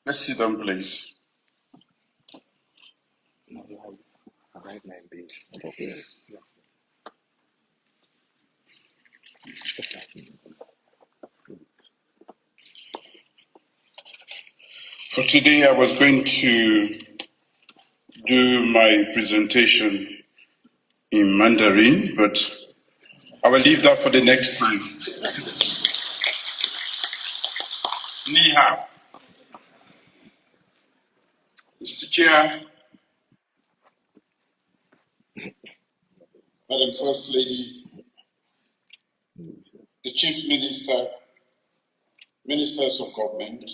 Let's sit down, please. For today, I was going to do my presentation in Mandarin, but I will leave that for the next time. Ni hao. Mr. Chair, Madam First Lady, the Chief Minister, Ministers of Government,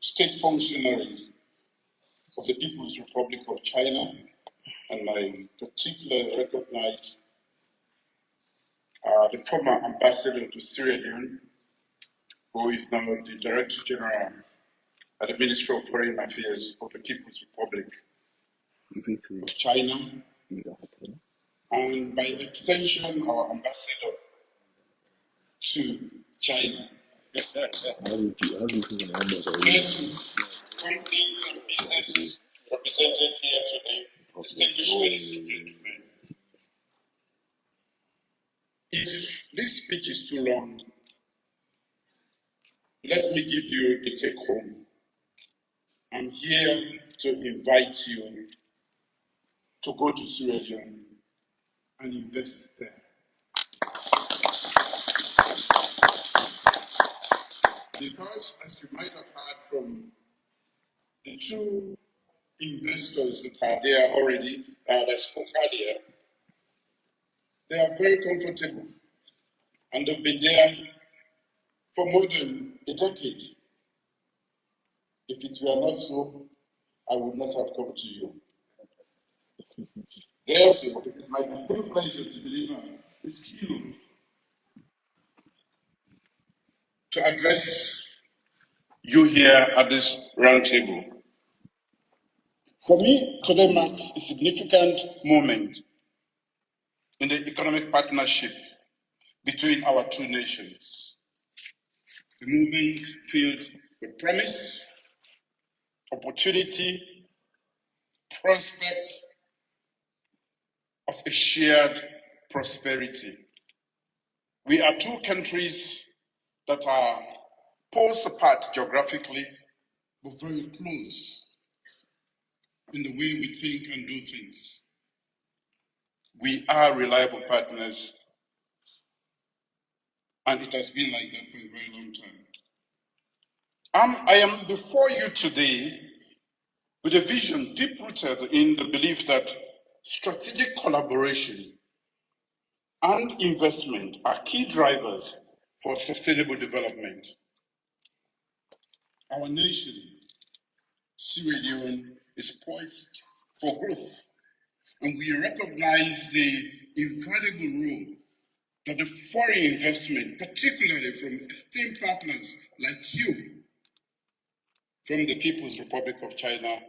state functionaries of the People's Republic of China, and I particularly recognize the former ambassador to Sierra Leone, who is now the Director General at the Ministry of Foreign Affairs of the People's Republic of China, and by extension, our ambassador to China. Persons, companies, and businesses represented here today, distinguished ladies and gentlemen. If this speech is too long, let me give you a take home. I'm here to invite you to go to Sierra Leone and invest there. Because, as you might have heard from the two investors that are there already, that spoke earlier, they are very comfortable and they've been there for more than a decade. If it were not so, I would not have come to you. Therefore, it is my distinct pleasure to deliver this keynote to address you here at this round table. For me, today marks a significant moment in the economic partnership between our two nations. A movement filled with promise, opportunity, prospect of a shared prosperity. We are two countries that are poles apart geographically, but very close in the way we think and do things. We are reliable partners, and it has been like that for a very long time. I am before you today with a vision deep-rooted in the belief that strategic collaboration and investment are key drivers for sustainable development. Our nation, Sierra Leone, is poised for growth, and we recognize the invaluable role that the foreign investment, particularly from esteemed partners like you, from the People's Republic of China,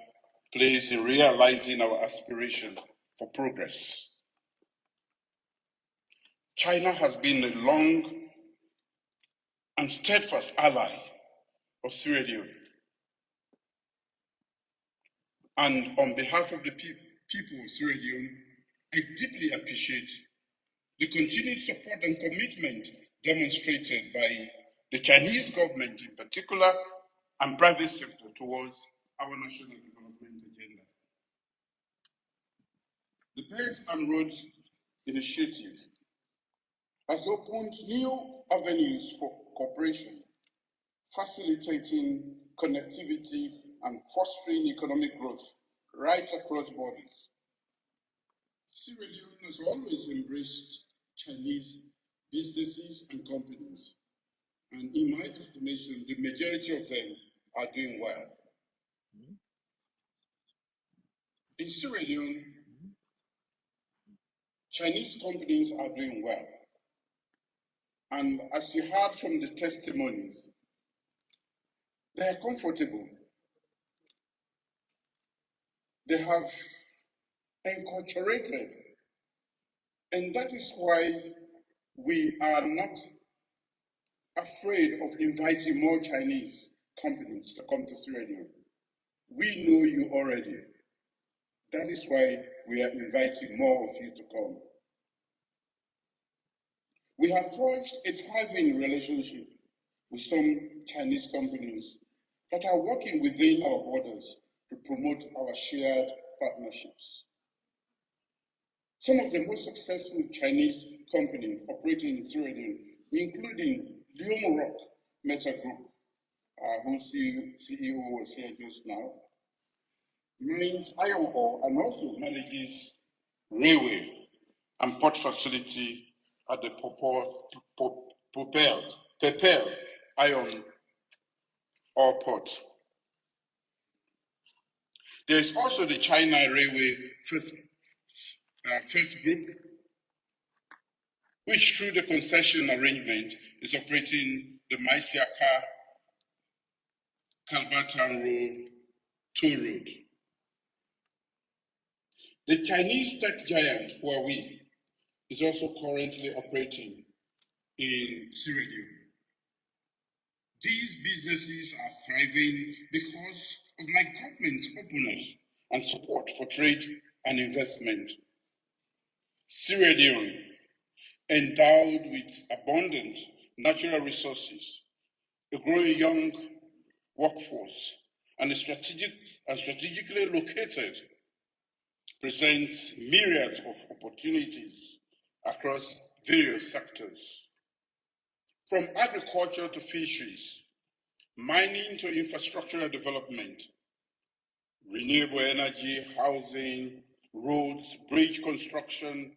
plays in realizing our aspiration for progress. China has been a long and steadfast ally of Sierra Leone. And on behalf of the people of Sierra Leone, I deeply appreciate the continued support and commitment demonstrated by the Chinese government in particular and private sector towards our national development agenda. The Belt and Roads Initiative has opened new avenues for cooperation, facilitating connectivity and fostering economic growth right across borders. Sierra Leone has always embraced Chinese businesses and companies, and in my estimation, the majority of them are doing well. In Sierra Leone, Chinese companies are doing well. And as you heard from the testimonies, they are comfortable. They have enculturated. And that is why we are not afraid of inviting more Chinese companies to come to Sierra Leone. We know you already. That is why we are inviting more of you to come. We have forged a thriving relationship with some Chinese companies that are working within our borders to promote our shared partnerships. Some of the most successful Chinese companies operating in Sierra Leone, including Leone Rock Metal Group, whose CEO was here just now, mines iron ore and also manages railway and port facility at the Pepel iron ore port. There is also the China Railway First Group, which through the concession arrangement is operating the Maisiaka Kalbatan Road toll road. The Chinese tech giant Huawei is also currently operating in Sierra Leone. These businesses are thriving because of my government's openness and support for trade and investment. Sierra Leone, endowed with abundant natural resources, a growing young workforce, and strategically located, presents myriads of opportunities across various sectors. From agriculture to fisheries, mining to infrastructural development, renewable energy, housing, roads, bridge construction,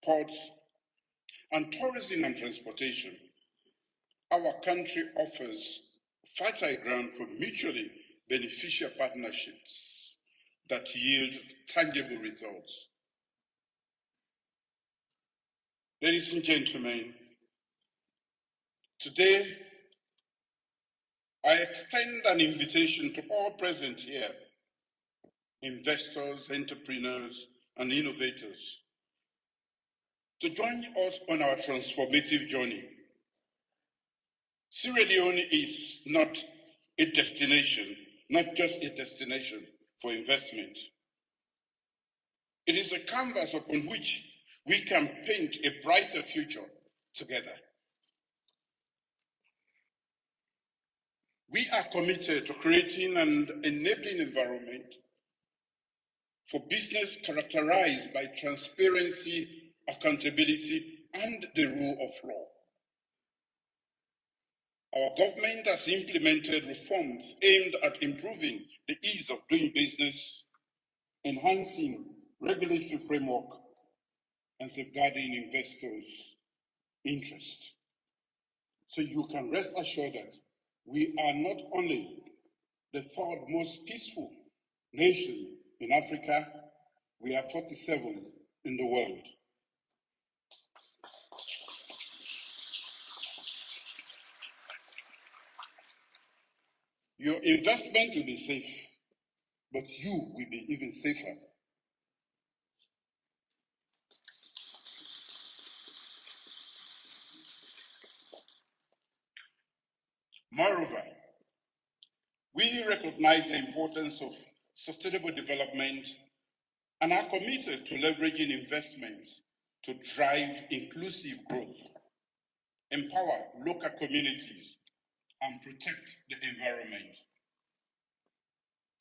ports, and tourism and transportation, our country offers fertile ground for mutually beneficial partnerships that yield tangible results. Ladies and gentlemen, today I extend an invitation to all present here, investors, entrepreneurs, and innovators, to join us on our transformative journey. Sierra Leone is not a destination, not just a destination for investment. It is a canvas upon which we can paint a brighter future together. We are committed to creating an enabling environment for business characterized by transparency, accountability, and the rule of law. Our government has implemented reforms aimed at improving the ease of doing business, enhancing regulatory framework, and safeguarding investors' interest. So you can rest assured that we are not only the third most peaceful nation in Africa, we are 47th in the world. Your investment will be safe, but you will be even safer. Moreover, we recognize the importance of sustainable development and are committed to leveraging investments to drive inclusive growth, empower local communities, and protect the environment.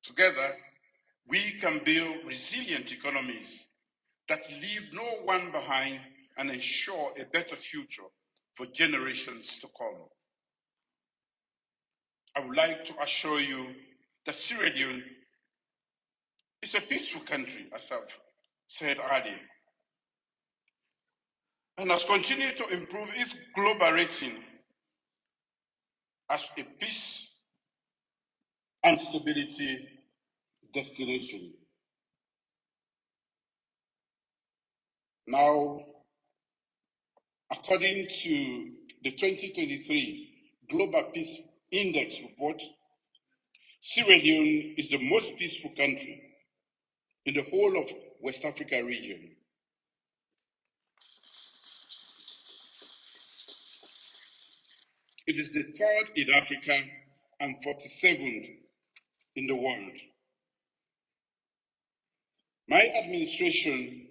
Together, we can build resilient economies that leave no one behind and ensure a better future for generations to come. I would like to assure you that Sierra Leone is a peaceful country, as I've said earlier, and has continued to improve its global rating as a peace and stability destination. Now, according to the 2023 Global Peace Index report, Sierra Leone is the most peaceful country in the whole of West Africa region. It is the third in Africa and 47th in the world. My administration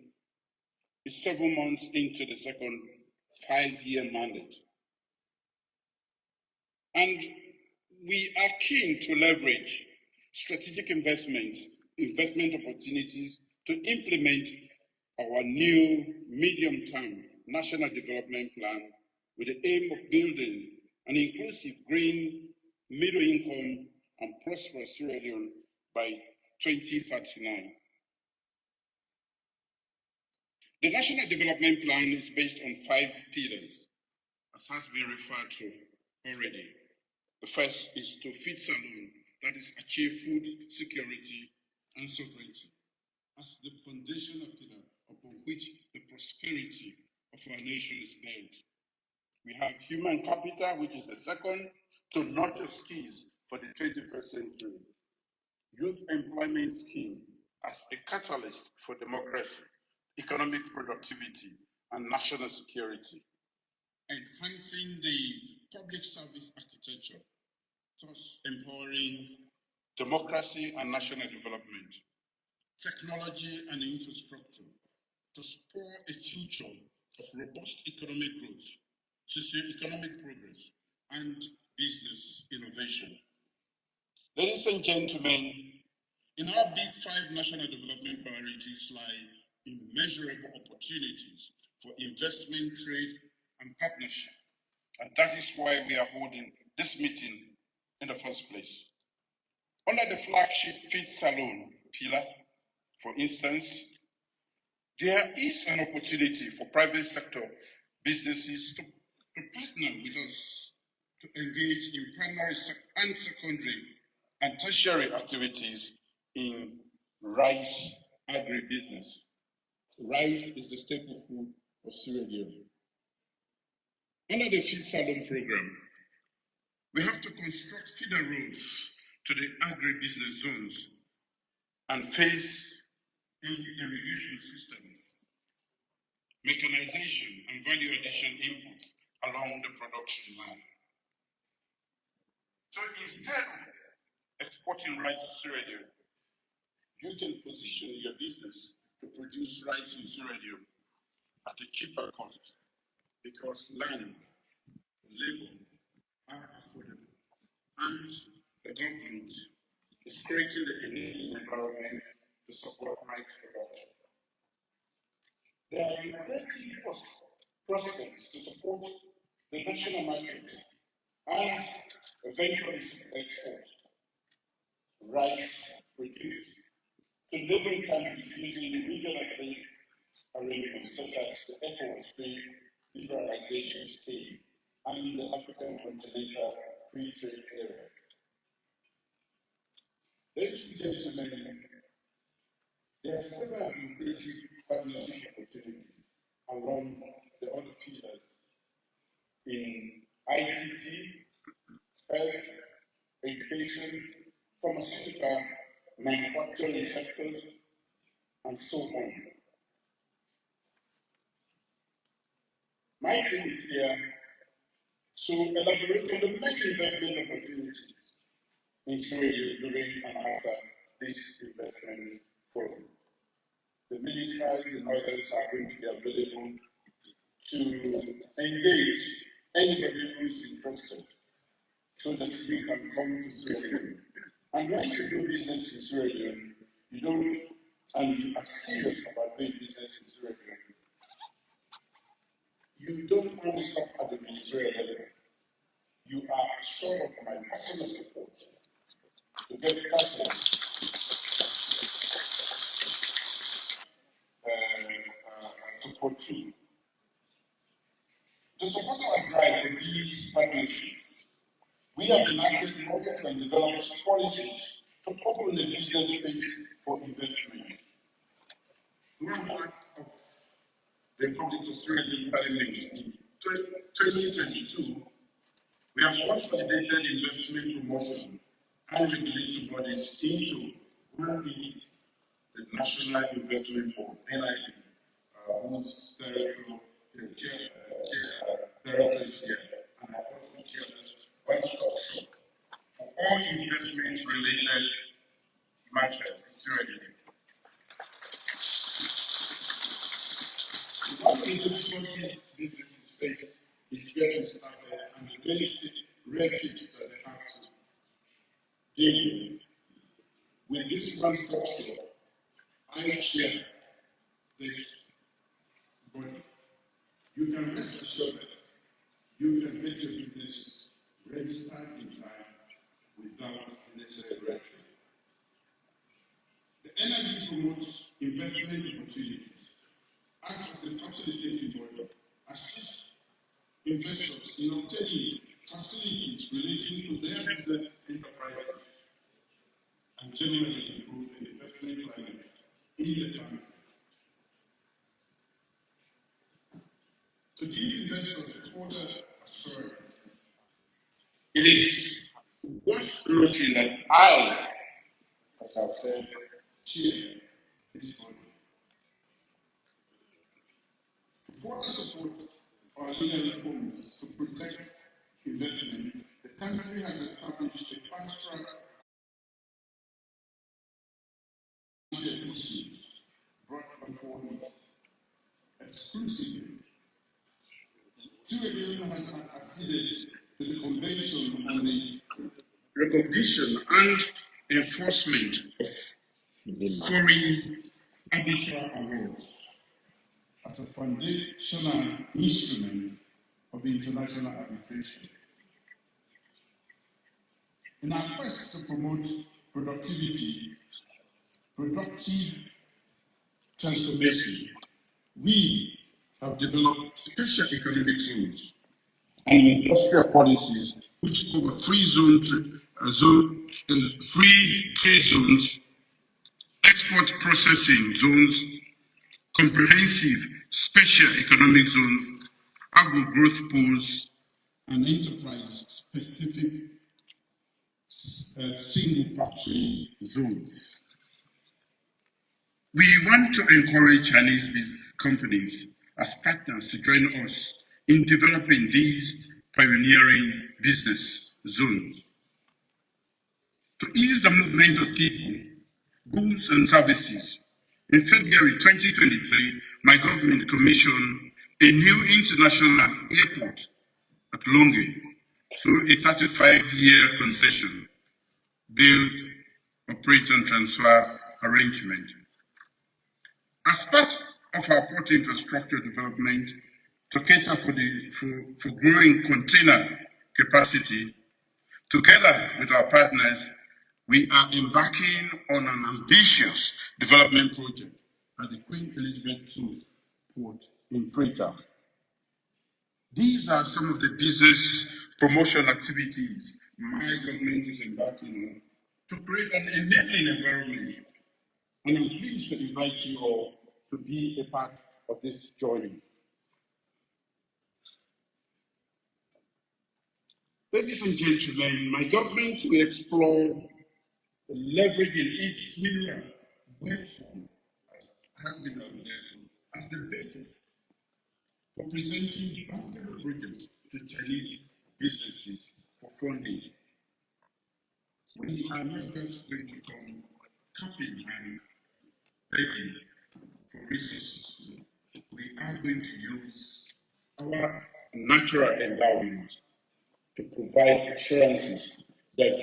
is 7 months into the second 5-year mandate. And we are keen to leverage strategic investment opportunities to implement our new medium-term national development plan with the aim of building an inclusive, green, middle-income, and prosperous Sierra Leone by 2039. The National Development Plan is based on 5 pillars, as has been referred to already. The first is to feed Salone, that is, achieve food security and sovereignty as the foundational pillar upon which the prosperity of our nation is built. We have human capital, which is the second, to nurture skills for the 21st century. Youth employment scheme as a catalyst for democracy, economic productivity, and national security. Enhancing the public service architecture, thus empowering democracy and national development. Technology and infrastructure to spur a future of robust economic growth, socio-economic progress, and business innovation. Ladies and gentlemen, in our big 5 national development priorities lie immeasurable opportunities for investment, trade, and partnership. And that is why we are holding this meeting in the first place. Under the flagship Feed Salone pillar, for instance, there is an opportunity for private sector businesses to partner with us to engage in primary and secondary and tertiary activities in rice agribusiness. Rice is the staple food of Sierra Leone. Under the Feed Salone program, we have to construct feeder roads to the agribusiness zones and phase in irrigation systems, mechanization and value addition inputs along the production line. So instead of exporting rice to Sierra Leone, you can position your business to produce rice in Sierra Leone at a cheaper cost because land, labor are affordable, and the government is creating the enabling environment to support rice production. There are great prospects to support the national market and eventually export rice produced to neighboring countries using the regional trade arrangements such as the ECOWAS Trade Liberalization Scheme and the African Continental Free Trade Area. Ladies and gentlemen, there are several lucrative partnership opportunities along the other pillars in ICT, health, education, pharmaceutical, manufacturing sectors, and so on. My aim is here to elaborate on the many investment opportunities in Sierra Leone during and after this investment forum. The ministers and others are going to be available to engage anybody who is interested so that we can come to Sierra Leone. And when you do business in Sierra Leone, you don't, and you are serious about doing business in Sierra Leone, you don't only stop at the ministerial level. You are assured of my personal support to get started support too. To support our drive for these partnerships, we have enacted laws and developed policies to open the business space for investment. Through an act of the Republic of Sierra Leone Parliament in 2022, we have consolidated investment promotion and regulatory bodies into one entity, the National Investment Board, NIB, whose director is here, and I also chair this one-stop shop for all investment-related matters in Sierra Leone. One of the difficulties businesses face is getting started and the many red tapes that they have to deal with. With this one-stop shop, I chair this body. You can rest assured that you can get your businesses registered in time without necessary red tape. The NID promotes investment opportunities, acts as a facilitating body, assists investors in obtaining facilities relating to their business enterprises, and generally improve the investment climate in the country. To give investors further assurance, it is worth noting that I, as I've said, chair this body. To further support our legal reforms to protect investment, the country has established a fast-track issues brought before it exclusively. Sierra Leone has acceded to the Convention on the Recognition and Enforcement of Foreign Arbitral Awards as a foundational instrument of international arbitration. In our quest to promote productive transformation, we have developed special economic zones and industrial policies which cover free trade zones, export processing zones, comprehensive special economic zones, agro-growth poles, and enterprise-specific single factory zones. We want to encourage Chinese companies as partners to join us in developing these pioneering business zones. To ease the movement of people, goods and services, in February 2023, my government commissioned a new international airport at Leone through a 35-year concession, build, operate and transfer arrangement. As part of our port infrastructure development to cater for growing container capacity, together with our partners, we are embarking on an ambitious development project at the Queen Elizabeth II port in Freetown. These are some of the business promotion activities my government is embarking on to create an enabling environment. And I'm pleased to invite you all to be a part of this journey. Ladies and gentlemen, my government will explore leveraging its mineral wealth as has been alluded to as the basis for presenting bankable projects to Chinese businesses for funding. We are not just going to come capping and begging for resources. We are going to use our natural endowment to provide assurances that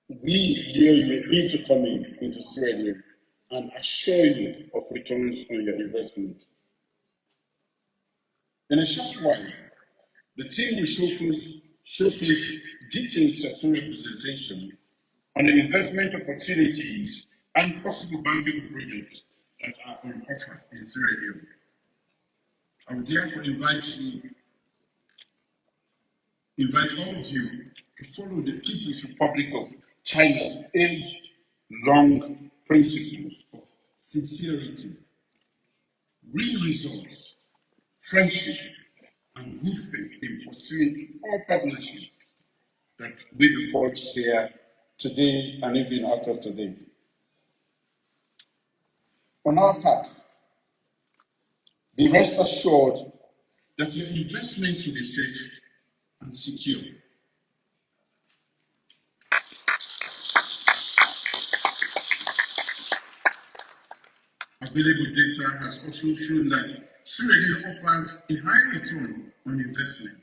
you need to come into Sierra Leone and assure you of returns on your investment. In a short while, the team will showcase detailed sectorial representation on the investment opportunities and possible bankable projects that are on offer in Sierra Leone. I would therefore invite all of you to follow the People's Republic of China's age-long principles of sincerity, real results, friendship, and good faith in pursuing all partnerships that will be forged here today and even after today. On our part, be rest assured that your investments will be safe and secure. Available data has also shown that Suede offers a high return on investment,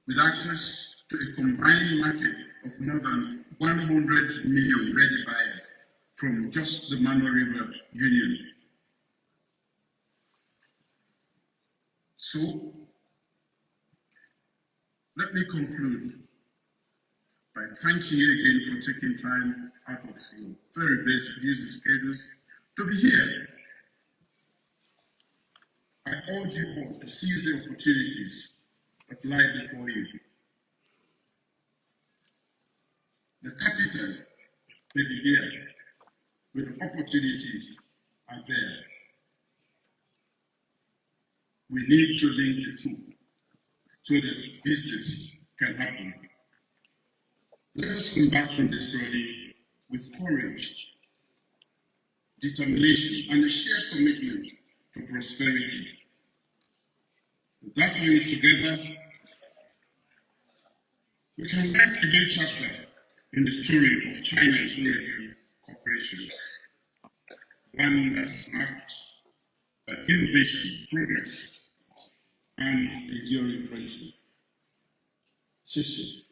with access to a combined market of more than 100 million ready buyers from just the Mano River Union. So, let me conclude by thanking you again for taking time out of your very busy schedules to be here. I urge you all to seize the opportunities that lie before you. The capital may be here, but the opportunities are there. We need to link the two so that business can happen. Let us embark on this journey with courage, determination, and a shared commitment to prosperity. That way, together, we can write a new chapter in the story of China's Leone Corporation, one that is marked by innovation, progress, and enduring friendship. 谢谢。